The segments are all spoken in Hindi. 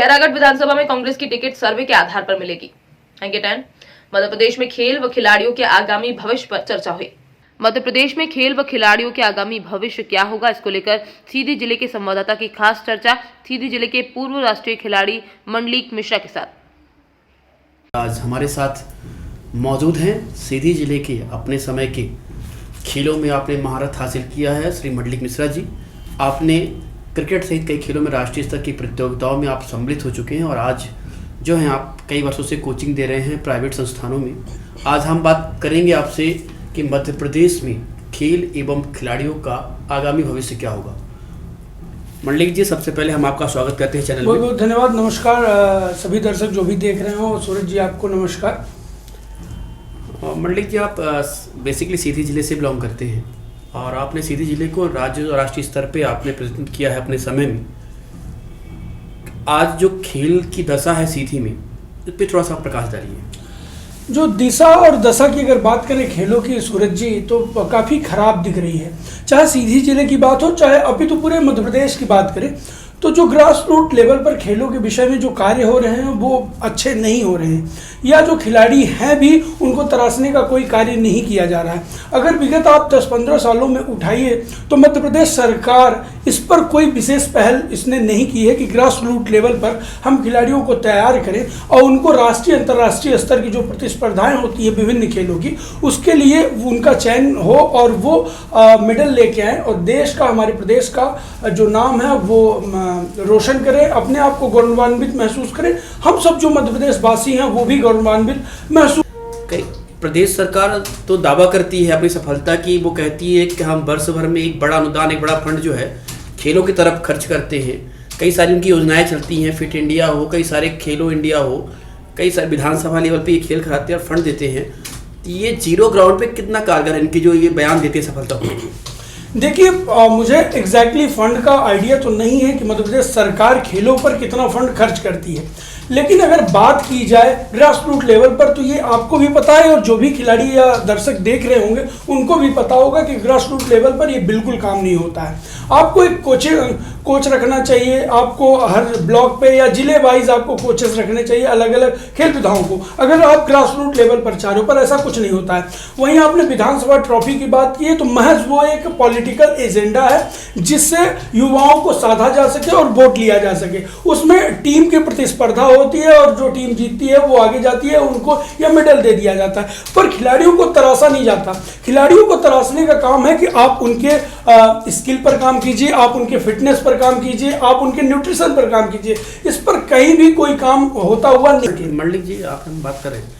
खैरागढ़ विधानसभा में कांग्रेस की टिकट सर्वे के आधार पर मिलेगी। मध्य प्रदेश में खेल व खिलाड़ियों के आगामी भविष्य पर चर्चा हुई। मध्य प्रदेश में खेल व खिलाड़ियों के आगामी भविष्य क्या होगा, इसको लेकर सीधी जिले के संवाददाता की खास चर्चा सीधी जिले के पूर्व राष्ट्रीय खिलाड़ी मंडलिक मिश्रा के साथ। आज हमारे साथ मौजूद हैं सीधी जिले के अपने समय के खेलों में आपने महारत हासिल किया है श्री मंडलिक मिश्रा जी। आपने क्रिकेट सहित कई खेलों में राष्ट्रीय स्तर की प्रतियोगिताओं में आप सम्मिलित हो चुके हैं और आज जो है आप कई वर्षों से कोचिंग दे रहे हैं प्राइवेट संस्थानों में। आज हम बात करेंगे आपसे कि मध्य प्रदेश में खेल एवं खिलाड़ियों का आगामी भविष्य क्या होगा। मंडलिक जी, सबसे पहले हम आपका स्वागत करते हैं चैनल में। बहुत बहुत धन्यवाद। नमस्कार सभी दर्शक जो भी देख रहे हो। सूरज जी आपको नमस्कार। मंडलिक जी, आप बेसिकली सीधी जिले से बिलोंग करते हैं और आपने सीधी जिले को राज्य और राष्ट्रीय स्तर पे आपने प्रेजेंट किया है अपने समय में। आज जो खेल की दशा है सीधी में, इस पर थोड़ा सा प्रकाश डालिए। जो दिशा और दशा की अगर बात करें खेलों की सूरज जी, तो काफ़ी खराब दिख रही है। चाहे सीधी जिले की बात हो, चाहे अभी तो पूरे मध्य प्रदेश की बात करें, तो जो ग्रास रूट लेवल पर खेलों के विषय में जो कार्य हो रहे हैं वो अच्छे नहीं हो रहे हैं, या जो खिलाड़ी हैं भी उनको तराशने का कोई कार्य नहीं किया जा रहा है। अगर विगत आप 10-15 सालों में उठाइए तो मध्य प्रदेश सरकार इस पर कोई विशेष पहल इसने नहीं की है कि ग्रास रूट लेवल पर हम खिलाड़ियों को तैयार करें और उनको राष्ट्रीय अंतर्राष्ट्रीय स्तर की जो प्रतिस्पर्धाएं होती है विभिन्न खेलों की, उसके लिए उनका चयन हो और वो मेडल लेके आए और देश का, हमारे प्रदेश का जो नाम है वो रोशन करें, अपने आप को गौरवान्वित महसूस करें। हम सब जो मध्य प्रदेश वासी हैं वो भी गौरवान्वित महसूस। कई प्रदेश सरकार तो दावा करती है अपनी सफलता की, वो कहती है कि हम वर्ष भर में एक बड़ा अनुदान, एक बड़ा फंड जो है खेलों की तरफ खर्च करते हैं। कई सारी उनकी योजनाएं चलती हैं, फिट इंडिया हो, कई सारे खेलो इंडिया हो, कई सारे विधानसभा लेवल पे ये खेल कराते हैं और फंड देते हैं। ये जीरो ग्राउंड पे कितना कारगर है इनकी जो ये बयान देते हैं सफलता होने की? देखिए, मुझे एग्जैक्टली फंड का आइडिया तो नहीं है कि मध्य प्रदेश सरकार खेलों पर कितना फंड खर्च करती है, लेकिन अगर बात की जाए ग्रास रूट लेवल पर तो ये आपको भी पता है और जो भी खिलाड़ी या दर्शक देख रहे होंगे उनको भी पता होगा कि ग्रास रूट लेवल पर ये बिल्कुल काम नहीं होता है। आपको एक कोच रखना चाहिए, आपको हर ब्लॉक पे या जिले वाइज आपको कोचेस रखने चाहिए अलग अलग खेल विधाओं को, अगर आप ग्रास रूट लेवल पर चाह रहे हो, पर ऐसा कुछ नहीं होता है। वहीं आपने विधानसभा ट्रॉफी की बात की है तो महज वो एक पॉलिटिकल एजेंडा है जिससे युवाओं को साधा जा सके और वोट लिया जा सके। उसमें टीम की प्रतिस्पर्धा होती है और जो टीम जीतती है वो आगे जाती है, उनको यह मेडल दे दिया जाता है, पर खिलाड़ियों को तराशा नहीं जाता। खिलाड़ियों को तराशने का काम है कि आप उनके स्किल पर काम कीजिए, आप उनके फिटनेस पर काम कीजिए, आप उनके न्यूट्रिशन पर काम कीजिए। इस पर कहीं भी कोई काम होता हुआ नहीं। मंडलिक जी, आप हम बात कर रहे हैं,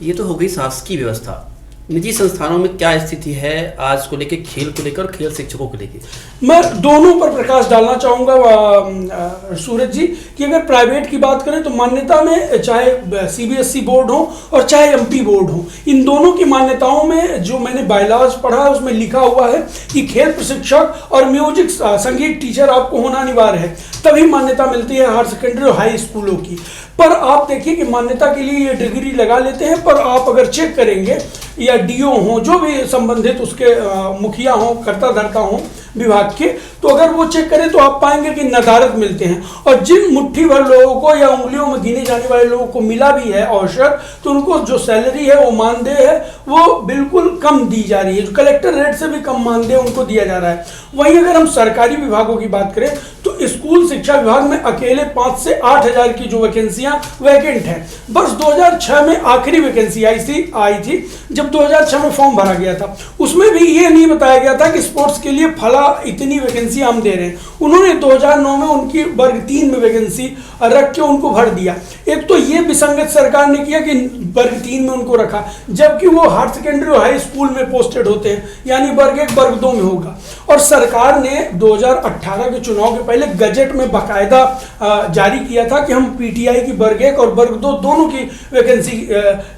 ये तो हो गई शासकीय व्यवस्था। निजी संस्थानों में क्या स्थिति है आज को लेकर, खेल को लेकर और खेल शिक्षकों को लेकर? मैं दोनों पर प्रकाश डालना चाहूँगा सूरज जी कि अगर प्राइवेट की बात करें तो मान्यता में चाहे सीबीएसई बोर्ड हो और चाहे एमपी बोर्ड हो, इन दोनों की मान्यताओं में जो मैंने बायलॉज पढ़ा है उसमें लिखा हुआ है कि खेल प्रशिक्षक और म्यूजिक संगीत टीचर आपको होना अनिवार्य है, तभी मान्यता मिलती है हायर सेकेंडरी और हाई स्कूलों की। पर आप देखिए कि मान्यता के लिए ये डिग्री लगा लेते हैं, पर आप अगर चेक करेंगे या डीओ हो, जो भी संबंधित उसके मुखिया हो, कर्ता धर्ता हो विभाग के, तो अगर वो चेक करें तो आप पाएंगे कि नदारद मिलते हैं। और जिन मुट्ठी भर लोगों को या उंगलियों में गिने जाने वाले लोगों को मिला भी है अवसर, तो उनको जो सैलरी है वो मानदेय है वो बिल्कुल कम दी जा रही है, जो कलेक्टर रेट से भी कम मानदेय उनको दिया जा रहा है। वहीं अगर हम सरकारी विभागों की बात करें तो स्कूल शिक्षा विभाग में अकेले 5 से 8 हजार की जो वैकेंसियां वैकेंट हैं। बस 2006 में आखिरी वैकेंसी आई थी जब 2006 में फॉर्म भरा गया था, उसमें भी ये नहीं बताया गया था कि स्पोर्ट्स के लिए फला इतनी वैकेंसी हम दे रहे हैं। उन्होंने 2009 में उनकी वर्ग 3 में वैकेंसी रख के उनको भर दिया। एक तो ये विसंगत सरकार ने किया कि वर्ग 3 में उनको रखा, जबकि वो हायर सेकेंडरी और हाई स्कूल में पोस्टेड होते हैं, यानी वर्ग 1 वर्ग 2 में होगा। और सरकार ने 2018 के चुनाव के पहले गजट में बाकायदा जारी किया था कि हम पीटीआई की वर्ग 1 और वर्ग 2 दोनों की वैकेंसी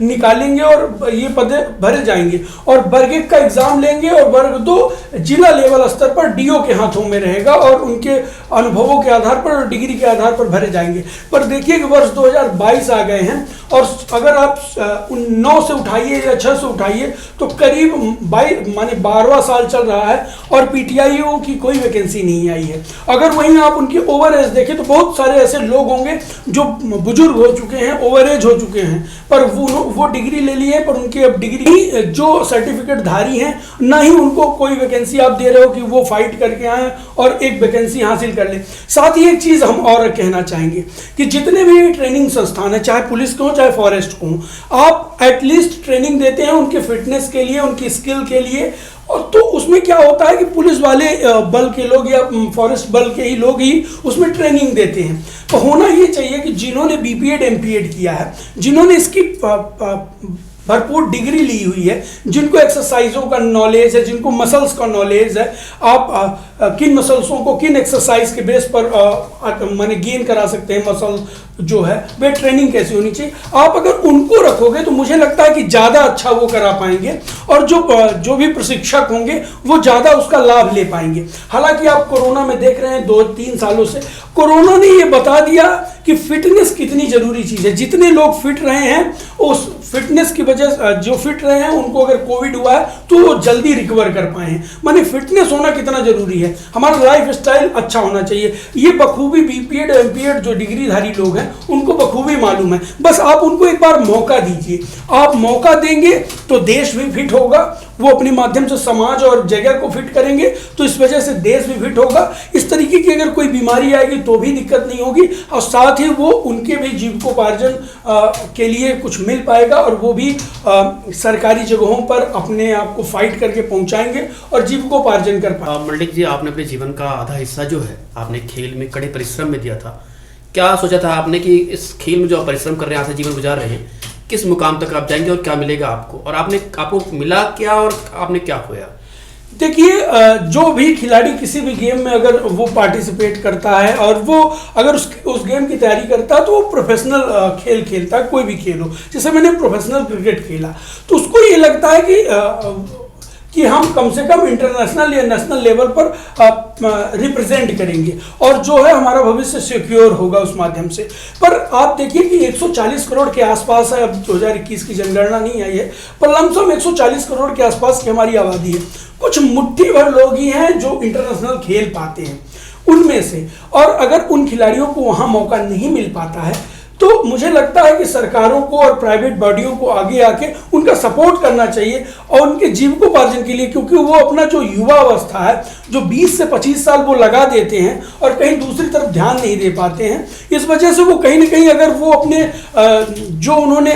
निकालेंगे और ये पद भरे जाएंगे और वर्ग 1 का एग्जाम लेंगे और वर्ग 2 जिला लेवल स्तर स्तर पर डीओ के हाथों में रहेगा और उनके अनुभवों के आधार पर और डिग्री के आधार पर भरे जाएंगे। पर देखिए कि वर्ष 2022 आ गए हैं और अगर आप 9 से उठाइए या 6 से उठाइए तो करीब 12वां साल चल रहा है और पीटीआईओ की कोई वैकेंसी नहीं आई है। अगर वहीं आप उनकी ओवर एज देखें तो बहुत सारे ऐसे लोग होंगे जो बुजुर्ग हो चुके हैं, ओवर एज हो चुके हैं, पर वो डिग्री ले लिए पर उनकी अब डिग्री जो सर्टिफिकेट धारी हैं ना ही उनको कोई वैकेंसी आप दे रहे हो कि वो फाइट करके आए और एक वैकेंसी हासिल कर ले। साथ ही एक चीज़ हम और कहना चाहेंगे कि जितने भी ट्रेनिंग संस्थान है, चाहे पुलिस के हो चाहे फॉरेस्ट को हो, आप एटलीस्ट ट्रेनिंग देते हैं उनके फिटनेस के लिए, उनकी स्किल के लिए। और तो उसमें क्या होता है कि पुलिस वाले बल के लोग या फॉरेस्ट बल के ही लोग ही उसमें ट्रेनिंग देते हैं। तो होना ये चाहिए कि जिन्होंने बीपीएड एमपीएड किया है, जिन्होंने इसकी भरपूर डिग्री ली हुई है, जिनको एक्सरसाइजों का नॉलेज है, जिनको मसल्स का नॉलेज है, आप किन मसल्सों को किन एक्सरसाइज के बेस पर माने गेन करा सकते हैं, मसल जो है वे ट्रेनिंग कैसी होनी चाहिए, आप अगर उनको रखोगे तो मुझे लगता है कि ज़्यादा अच्छा वो करा पाएंगे और जो भी प्रशिक्षक होंगे वो ज़्यादा उसका लाभ ले पाएंगे। हालांकि आप कोरोना में देख रहे हैं 2-3 सालों से कोरोना ने ये बता दिया कि फिटनेस कितनी ज़रूरी चीज़ है। जितने लोग फिट रहे हैं उस फिटनेस की वजह जो फिट रहे हैं उनको अगर कोविड हुआ है तो वो जल्दी रिकवर कर पाए हैं। माने फिटनेस होना कितना ज़रूरी है, हमारा लाइफ स्टाइल अच्छा होना चाहिए। ये बखूबी बीपीएड एमपीएड जो डिग्रीधारी लोग हैं उनको बखूबी मालूम है। बस आप उनको एक बार मौका दीजिए, आप मौका देंगे तो देश भी फिट होगा, वो अपने माध्यम से समाज और जगह को फिट करेंगे तो इस वजह से देश भी फिट होगा। इस तरीके की अगर कोई बीमारी आएगी तो भी दिक्कत नहीं होगी और साथ ही वो उनके भी जीविकोपार्जन के लिए कुछ मिल पाएगा और वो भी सरकारी जगहों पर अपने आप को फाइट करके पहुंचाएंगे और जीविकोपार्जन कर पाएंगे। मल्लिक जी, आपने अपने जीवन का आधा हिस्सा जो है आपने खेल में कड़े परिश्रम में दिया था। क्या सोचा था आपने कि इस खेल में जो आप परिश्रम कर रहे हैं, आधा जीवन गुजार रहे हैं, किस मुकाम तक आप जाएंगे और क्या मिलेगा आपको, और आपको मिला क्या और आपने क्या खोया? देखिए, जो भी खिलाड़ी किसी भी गेम में अगर वो पार्टिसिपेट करता है और वो अगर उस गेम की तैयारी करता है तो वो प्रोफेशनल खेल खेलता है, कोई भी खेल हो। जैसे मैंने प्रोफेशनल क्रिकेट खेला तो उसको ये लगता है कि हम कम से कम इंटरनेशनल या नेशनल लेवल पर रिप्रेजेंट करेंगे और जो है हमारा भविष्य सिक्योर होगा उस माध्यम से। पर आप देखिए कि 140 करोड़ के आसपास है, अब 2021 की जनगणना नहीं आई है, पर लमसम 140 करोड़ के आसपास की हमारी आबादी है। कुछ मुट्ठी भर लोग ही हैं जो इंटरनेशनल खेल पाते हैं उनमें से, और अगर उन खिलाड़ियों को वहाँ मौका नहीं मिल पाता है तो मुझे लगता है कि सरकारों को और प्राइवेट बॉडियों को आगे आके उनका सपोर्ट करना चाहिए और उनके जीविकोपार्जन के लिए, क्योंकि वो अपना जो युवा अवस्था है जो 20 से 25 साल वो लगा देते हैं और कहीं दूसरी तरफ ध्यान नहीं दे पाते हैं। इस वजह से वो कहीं ना कहीं अगर वो अपने जो उन्होंने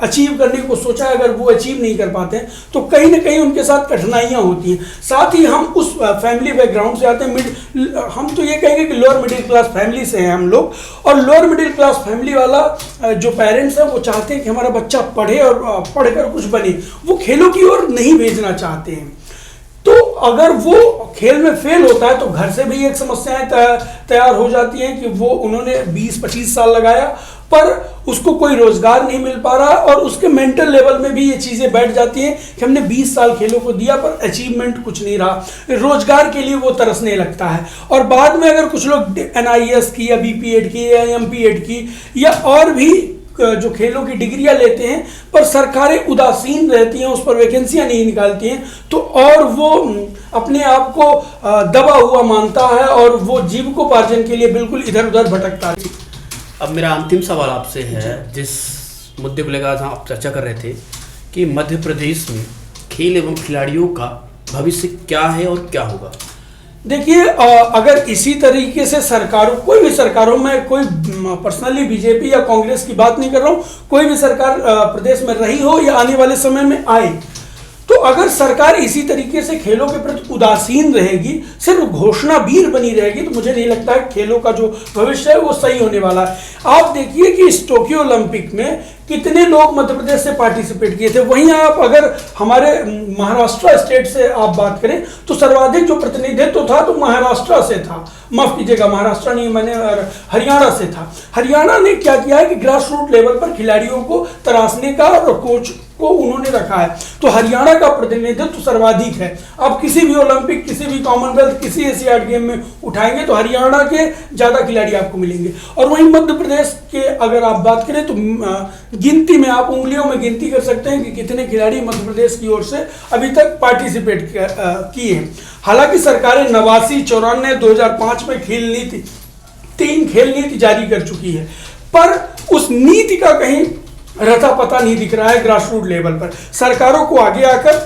अचीव करने को सोचा है अगर वो अचीव नहीं कर पाते हैं तो कहीं ना कहीं उनके साथ कठिनाइयाँ होती हैं। साथ ही हम उस फैमिली बैकग्राउंड से आते हैं, हम तो ये कहेंगे कि लोअर मिडिल क्लास फैमिली से हैं हम लोग, और लोअर मिडिल क्लास फैमिली वाला जो पेरेंट्स है वो चाहते हैं कि हमारा बच्चा पढ़े और पढ़कर कुछ बने, वो खेलों की ओर नहीं भेजना चाहते हैं। तो अगर वो खेल में फेल होता है तो घर से भी एक समस्याएं तैयार हो जाती हैं कि वो उन्होंने 20-25 साल लगाया पर उसको कोई रोजगार नहीं मिल पा रहा, और उसके मेंटल लेवल में भी ये चीज़ें बैठ जाती हैं कि हमने 20 साल खेलों को दिया पर अचीवमेंट कुछ नहीं रहा, रोजगार के लिए वो तरसने लगता है। और बाद में अगर कुछ लोग NIS की या BPED की या MPED की या और भी जो खेलों की डिग्रियां लेते हैं पर सरकारें उदासीन रहती हैं, उस पर वैकेंसियां नहीं निकालती हैं, तो और वो अपने आप को दबा हुआ मानता है और वो जीविकोपार्जन के लिए बिल्कुल इधर उधर भटकता है। अब मेरा अंतिम सवाल आपसे है, जिस मुद्दे को लेकर आप चर्चा कर रहे थे कि मध्य प्रदेश में खेल एवं खिलाड़ियों का भविष्य क्या है और क्या होगा। देखिए, अगर इसी तरीके से सरकारों, कोई भी सरकारों में, कोई पर्सनली बीजेपी या कांग्रेस की बात नहीं कर रहा हूँ, कोई भी सरकार प्रदेश में रही हो या आने वाले समय में आए, तो अगर सरकार इसी तरीके से खेलों के प्रति उदासीन रहेगी, सिर्फ घोषणावीर बनी रहेगी, तो मुझे नहीं लगता है खेलों का जो भविष्य है वो सही होने वाला है। आप देखिए कि इस टोक्यो ओलंपिक में कितने लोग मध्य प्रदेश से पार्टिसिपेट किए थे। वहीं आप अगर हमारे महाराष्ट्र स्टेट से आप बात करें तो सर्वाधिक जो प्रतिनिधित्व था तो महाराष्ट्र से था, माफ कीजिएगा महाराष्ट्र नहीं, मैंने हरियाणा से था। हरियाणा ने क्या किया है कि ग्रास रूट लेवल पर खिलाड़ियों को तराशने का और कोच को उन्होंने रखा है। तो हरियाणा का प्रतिनिधित्व सर्वाधिक है। अब किसी भी ओलंपिक, किसी भी कॉमनवेल्थ, किसी एशियाड गेम में उठाएंगे तो हरियाणा के ज़्यादा खिलाड़ी आपको मिलेंगे। और वहीं मध्य प्रदेश के अगर आप बात करें तो गिनती में आप उंगलियों में गिनती कर सकते हैं कि कितने खिलाड़ी मध्य प्रदेश की ओर से अभी तक पार्टिसिपेट किए हैं। हालांकि सरकारें 89, 94, 2005 में खेल नीति 3 खेल नीति जारी कर चुकी है, पर उस नीति का कहीं रता पता नहीं दिख रहा है ग्रास रूट लेवल पर। सरकारों को आगे आकर,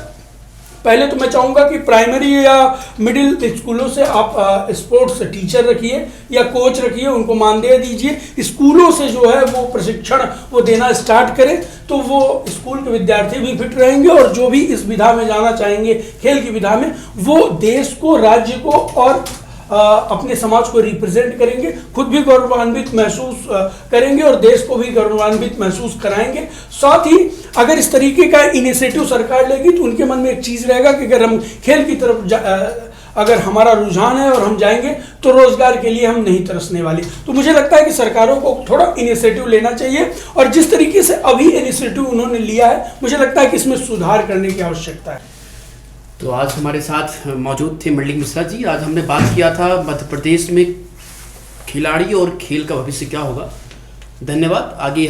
पहले तो मैं चाहूँगा कि प्राइमरी या मिडिल स्कूलों से आप स्पोर्ट्स टीचर रखिए या कोच रखिए, उनको मानदेय दीजिए। स्कूलों से जो है वो प्रशिक्षण वो देना स्टार्ट करें, तो वो स्कूल के विद्यार्थी भी फिट रहेंगे और जो भी इस विधा में जाना चाहेंगे, खेल की विधा में, वो देश को, राज्य को और अपने समाज को रिप्रेजेंट करेंगे, खुद भी गौरवान्वित महसूस करेंगे और देश को भी गौरवान्वित महसूस कराएंगे। साथ ही अगर इस तरीके का इनिशिएटिव सरकार लेगी तो उनके मन में एक चीज़ रहेगा कि अगर हम खेल की तरफ अगर हमारा रुझान है और हम जाएंगे तो रोजगार के लिए हम नहीं तरसने वाले। तो मुझे लगता है कि सरकारों को थोड़ा इनिशिएटिव लेना चाहिए और जिस तरीके से अभी इनिशिएटिव उन्होंने लिया है, मुझे लगता है कि इसमें सुधार करने की आवश्यकता है। तो आज हमारे साथ मौजूद थे मल्लिक मिश्रा जी। आज हमने बात किया था मध्य प्रदेश में खिलाड़ी और खेल का भविष्य क्या होगा। धन्यवाद। आगे